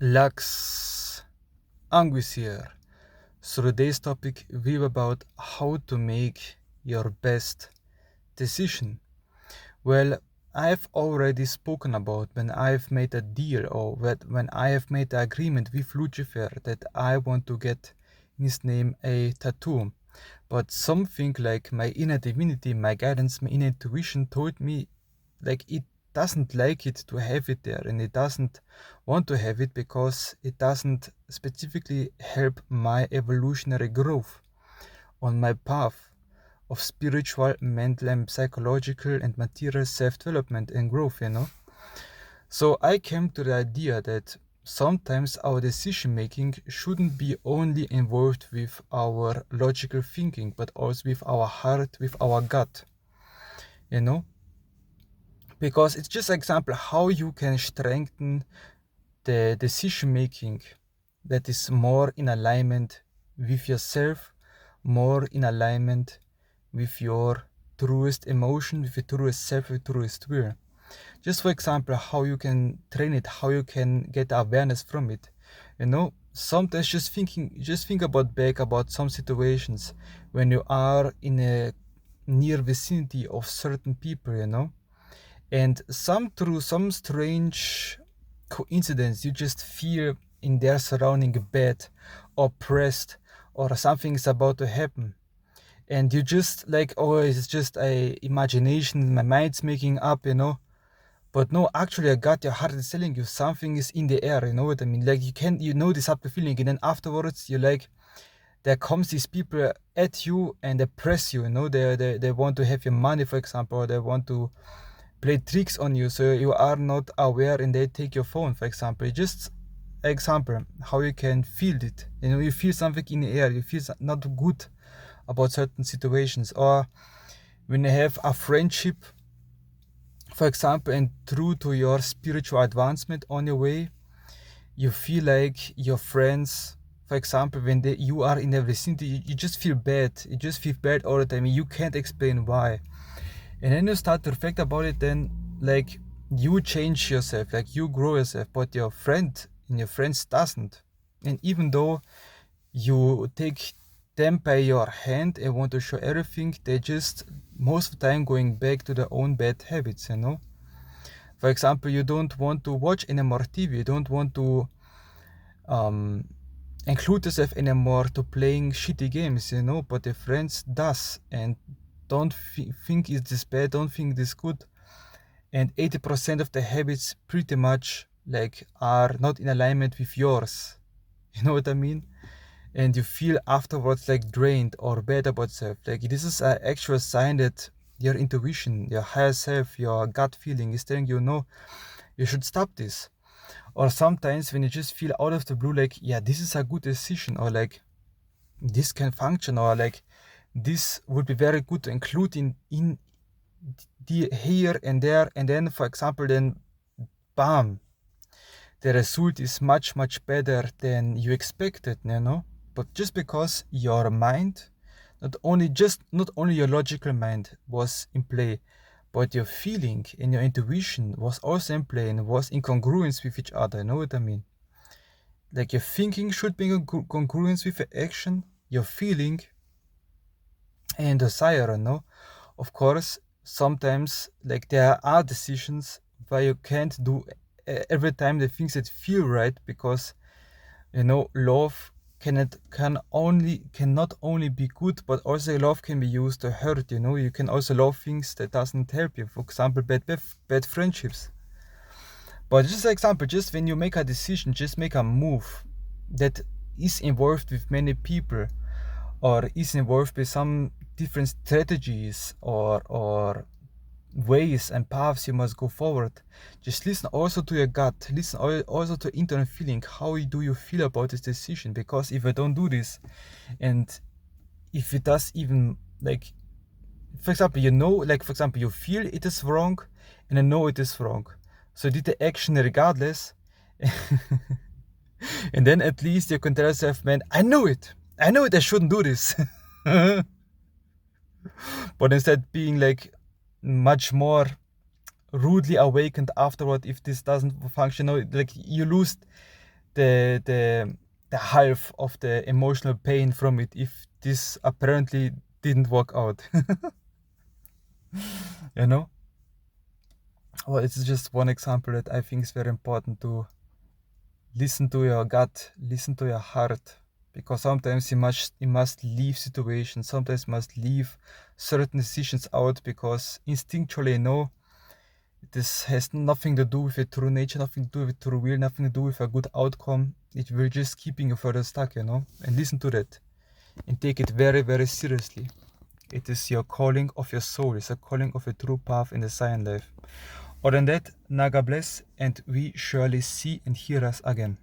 Lux, Anguis here. So today's topic will be about how to make your best decision. Well, I've already spoken about when I've made a deal or when I have made an agreement with Lucifer that I want to get his name a tattoo. But something like my inner divinity, my guidance, my inner intuition told me like it doesn't like it to have it there, and it doesn't want to have it because it doesn't specifically help my evolutionary growth on my path of spiritual, mental, and psychological and material self-development and growth. So I came to the idea that sometimes our decision making shouldn't be only involved with our logical thinking, but also with our heart, with our gut, you know because it's just an example how you can strengthen the decision making that is more in alignment with yourself, more in alignment with your truest emotion, with your truest self, with your truest will. Just for example, how you can train it, how you can get awareness from it. Sometimes just think about back about some situations when you are in a near vicinity of certain people. And through some strange coincidence, you just feel in their surrounding bad, oppressed, or something is about to happen. And you just like, oh, it's just a imagination, my mind's making up. But no, actually, I got your heart is telling you something is in the air. You know what I mean? Like you know this up the feeling, and then afterwards you're like, there comes these people at you and they press you. They want to have your money, for example, or they want to play tricks on you so you are not aware and they take your phone, for example. Just example how you can feel it. You feel something in the air, you feel not good about certain situations. Or when you have a friendship, for example, and true to your spiritual advancement on your way, you feel like your friends, for example, when you are in the vicinity, you just feel bad. You just feel bad all the time. You can't explain why. And then you start to reflect about it, then like you change yourself, like you grow yourself, but your friends doesn't. And even though you take them by your hand and want to show everything, they just most of the time going back to their own bad habits. For example, you don't want to watch anymore TV, you don't want to include yourself anymore to playing shitty games, but the friends does and don't think it's this bad, don't think this good, and 80% of the habits pretty much like are not in alignment with yours. You know what I mean? And you feel afterwards like drained or bad about yourself. Like this is an actual sign that your intuition, your higher self, your gut feeling is telling you, no, you should stop this. Or sometimes when you just feel out of the blue, like, yeah, this is a good decision, or like this can function, or like this would be very good to include in the here and there, and then for example, then bam, the result is much better than you expected. But just because your mind, not only your logical mind was in play, but your feeling and your intuition was also in play and was in congruence with each other. You know what I mean? Like your thinking should be in congruence with your action, your feeling and desire. No, of course, sometimes like there are decisions where you can't do every time the things that feel right, because love cannot only be good, but also love can be used to hurt. You can also love things that doesn't help you, for example bad friendships. But just an example, just when you make a decision, just make a move that is involved with many people, or is involved with some different strategies or ways and paths you must go forward. Just listen also to your gut, listen also to internal feeling. How do you feel about this decision? Because if I don't do this, and if it does even like, for example, you feel it is wrong and I know it is wrong, so did the action regardless. And then at least you can tell yourself, man, I know it, I shouldn't do this. But instead being like much more rudely awakened afterward if this doesn't function. Like you lose the half of the emotional pain from it if this apparently didn't work out. You know? Well, it's just one example that I think is very important to listen to your gut, listen to your heart, because sometimes you must leave situations, sometimes you must leave certain decisions out because instinctually you know this has nothing to do with your true nature, nothing to do with true will, nothing to do with a good outcome. It will just keeping you further stuck, you know. And listen to that and take it very, very seriously. It is your calling of your soul. It's a calling of a true path in the Saiyan life. Other than that, Naga bless, and we surely see and hear us again.